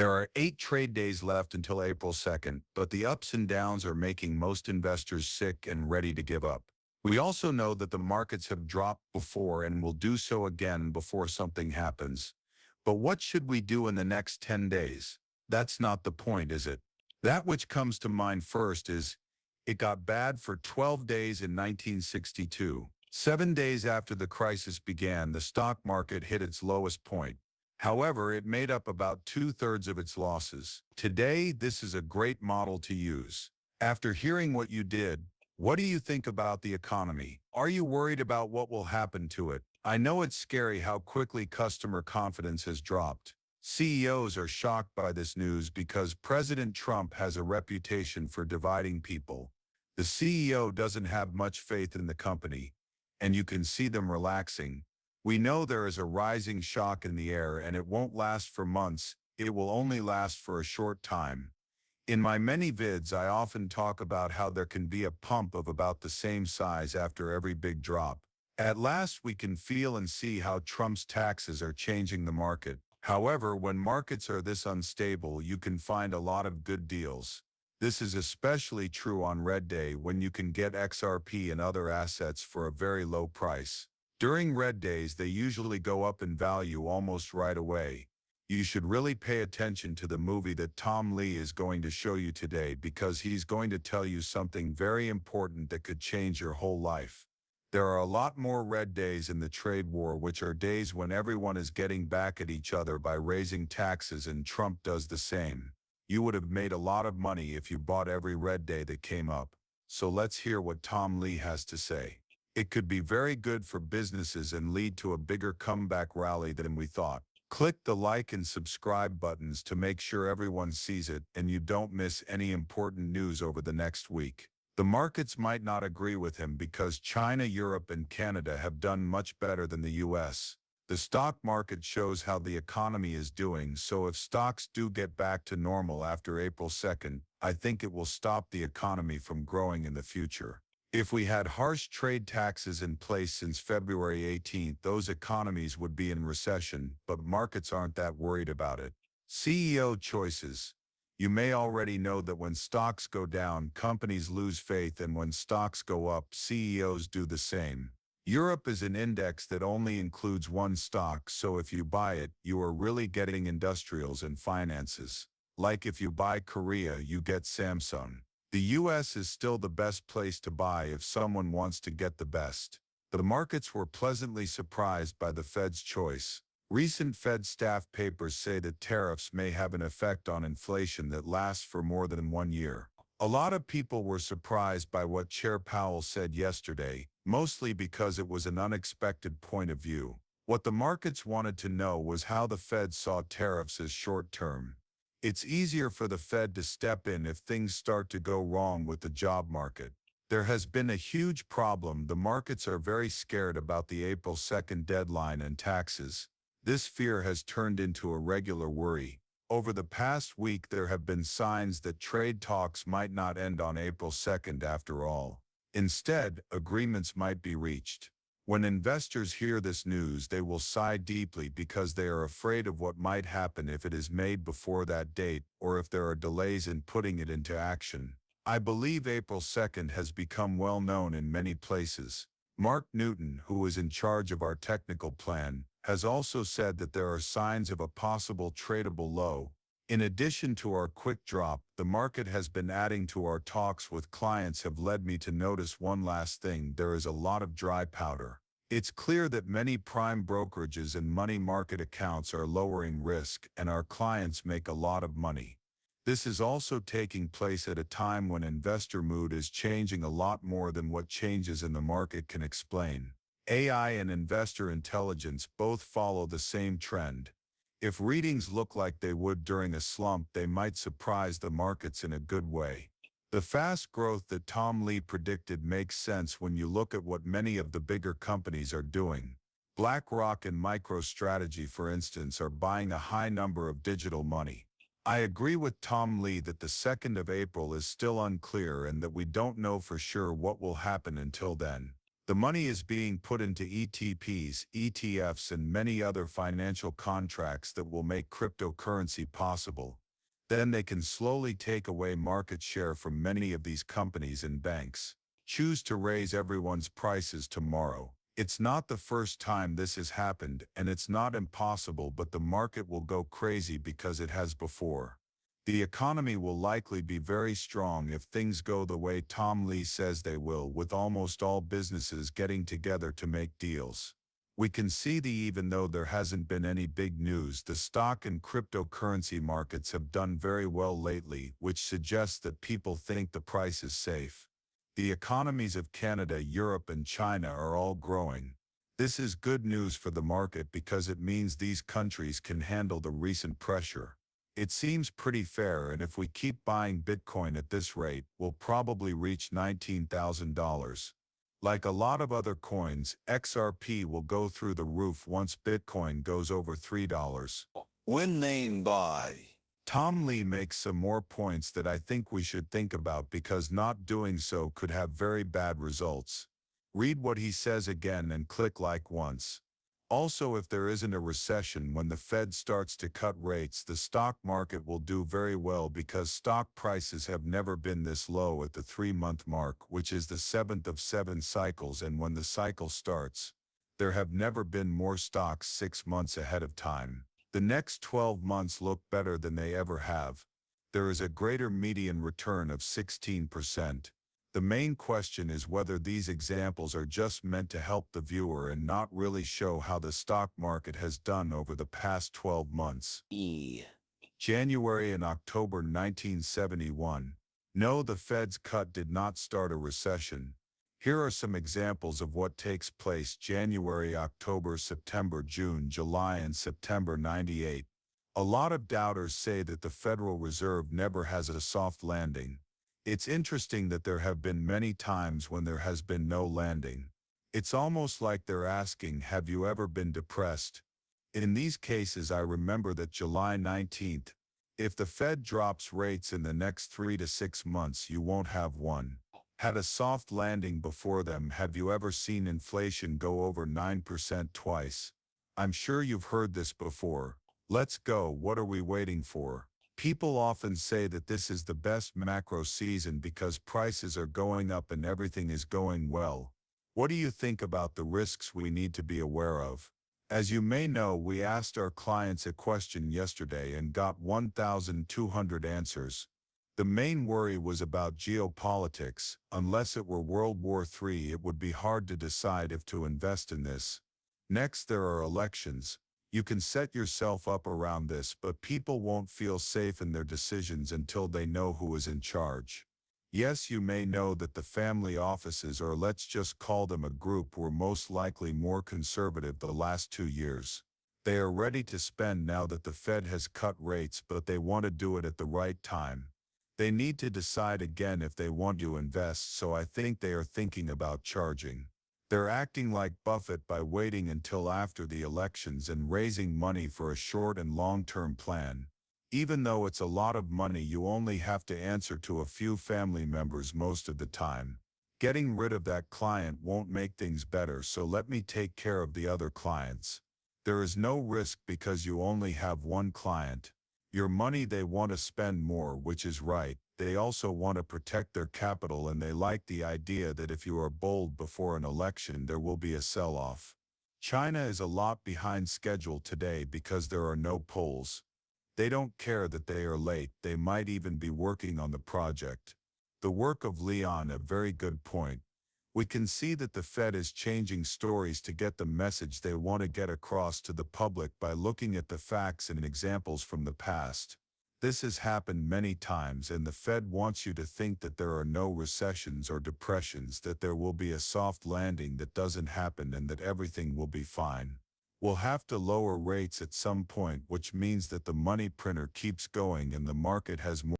There are 8 trade days left until April 2nd, but the ups and downs are making most investors sick and ready to give up. We also know that the markets have dropped before and will do so again before something happens. But what should we do in the next 10 days? That's not the point, is it? That which comes to mind first is, it got bad for 12 days in 1962. 7 days after the crisis began, the stock market hit its lowest point. However, it made up about 2/3 of its losses. Today, this is a great model to use. After hearing what you did, what do you think about the economy? Are you worried about what will happen to it? I know it's scary how quickly customer confidence has dropped. CEOs are shocked by this news because President Trump has a reputation for dividing people. The CEO doesn't have much faith in the company, and you can see them relaxing. We know there is a rising shock in the air and it won't last for months, it will only last for a short time. In my many vids, I often talk about how there can be a pump of about the same size after every big drop. At last we can feel and see how Trump's taxes are changing the market. However, when markets are this unstable, you can find a lot of good deals. This is especially true on red day when you can get XRP and other assets for a very low price. During red days, they usually go up in value almost right away. You should really pay attention to the movie that Tom Lee is going to show you today because he's going to tell you something very important that could change your whole life. There are a lot more red days in the trade war, which are days when everyone is getting back at each other by raising taxes, and Trump does the same. You would have made a lot of money if you bought every red day that came up. So let's hear what Tom Lee has to say. It could be very good for businesses and lead to a bigger comeback rally than we thought. Click the like and subscribe buttons to make sure everyone sees it and you don't miss any important news over the next week. The markets might not agree with him because China, Europe, and Canada have done much better than the US. The stock market shows how the economy is doing, so if stocks do get back to normal after April 2nd, I think it will stop the economy from growing in the future. If we had harsh trade taxes in place since February 18th, those economies would be in recession, but markets aren't that worried about it. CEO choices. You may already know that when stocks go down, companies lose faith, and when stocks go up, CEOs do the same. Europe is an index that only includes one stock, so if you buy it, you are really getting industrials and finances. Like if you buy Korea, you get Samsung. The US is still the best place to buy if someone wants to get the best. The markets were pleasantly surprised by the Fed's choice. Recent Fed staff papers say that tariffs may have an effect on inflation that lasts for more than 1 year. A lot of people were surprised by what Chair Powell said yesterday, mostly because it was an unexpected point of view. What the markets wanted to know was how the Fed saw tariffs as short-term. It's easier for the Fed to step in if things start to go wrong with the job market. There has been a huge problem. The markets are very scared about the April 2nd deadline and taxes. This fear has turned into a regular worry. Over the past week, there have been signs that trade talks might not end on April 2nd after all. Instead, agreements might be reached. When investors hear this news, they will sigh deeply because they are afraid of what might happen if it is made before that date or if there are delays in putting it into action. I believe April 2nd has become well known in many places. Mark Newton, who is in charge of our technical plan, has also said that there are signs of a possible tradable low. In addition to our quick drop, the market has been adding to our talks with clients have led me to notice one last thing: there is a lot of dry powder. It's clear that many prime brokerages and money market accounts are lowering risk, and our clients make a lot of money. This is also taking place at a time when investor mood is changing a lot more than what changes in the market can explain. AI and investor intelligence both follow the same trend. If readings look like they would during a slump, they might surprise the markets in a good way. The fast growth that Tom Lee predicted makes sense when you look at what many of the bigger companies are doing. BlackRock and MicroStrategy, for instance, are buying a high number of digital money. I agree with Tom Lee that the 2nd of April is still unclear and that we don't know for sure what will happen until then. The money is being put into ETPs, ETFs, and many other financial contracts that will make cryptocurrency possible. Then they can slowly take away market share from many of these companies and banks. Choose to raise everyone's prices tomorrow. It's not the first time this has happened, and it's not impossible, but the market will go crazy because it has before. The economy will likely be very strong if things go the way Tom Lee says they will, with almost all businesses getting together to make deals. We can see even though there hasn't been any big news, the stock and cryptocurrency markets have done very well lately, which suggests that people think the price is safe. The economies of Canada, Europe, and China are all growing. This is good news for the market because it means these countries can handle the recent pressure. It seems pretty fair, and if we keep buying Bitcoin at this rate, we'll probably reach $19,000. Like a lot of other coins, XRP will go through the roof once Bitcoin goes over $3. When named by Tom Lee makes some more points that I think we should think about because not doing so could have very bad results. Read what he says again and click like once. Also, if there isn't a recession when the Fed starts to cut rates, the stock market will do very well because stock prices have never been this low at the 3-month mark, which is the 7th of 7 cycles, and when the cycle starts, there have never been more stocks 6 months ahead of time. The next 12 months look better than they ever have. There is a greater median return of 16%. The main question is whether these examples are just meant to help the viewer and not really show how the stock market has done over the past 12 months. January and October 1971. No, the Fed's cut did not start a recession. Here are some examples of what takes place: January, October, September, June, July, and September 98. A lot of doubters say that the Federal Reserve never has a soft landing. It's interesting that there have been many times when there has been no landing. It's almost like they're asking, have you ever been depressed? In these cases, I remember that July 19th, if the Fed drops rates in the next 3 to 6 months, you won't have one. Had a soft landing before them. Have you ever seen inflation go over 9% twice? I'm sure you've heard this before. Let's go. What are we waiting for? People often say that this is the best macro season because prices are going up and everything is going well. What do you think about the risks we need to be aware of? As you may know, we asked our clients a question yesterday and got 1,200 answers. The main worry was about geopolitics. Unless it were World War III, it would be hard to decide if to invest in this. Next, there are elections. You can set yourself up around this, but people won't feel safe in their decisions until they know who is in charge. Yes, you may know that the family offices, or let's just call them a group, were most likely more conservative the last 2 years. They are ready to spend now that the Fed has cut rates, but they want to do it at the right time. They need to decide again if they want to invest, so I think they are thinking about charging. They're acting like Buffett by waiting until after the elections and raising money for a short and long-term plan. Even though it's a lot of money, you only have to answer to a few family members most of the time. Getting rid of that client won't make things better, so let me take care of the other clients. There is no risk because you only have one client. Your money, they want to spend more, which is right. They also want to protect their capital, and they like the idea that if you are bold before an election, there will be a sell-off. China is a lot behind schedule today because there are no polls. They don't care that they are late. They might even be working on the project. The work of Leon, a very good point. We can see that the Fed is changing stories to get the message they want to get across to the public by looking at the facts and examples from the past. This has happened many times, and the Fed wants you to think that there are no recessions or depressions, that there will be a soft landing that doesn't happen, and that everything will be fine. We'll have to lower rates at some point, which means that the money printer keeps going and the market has more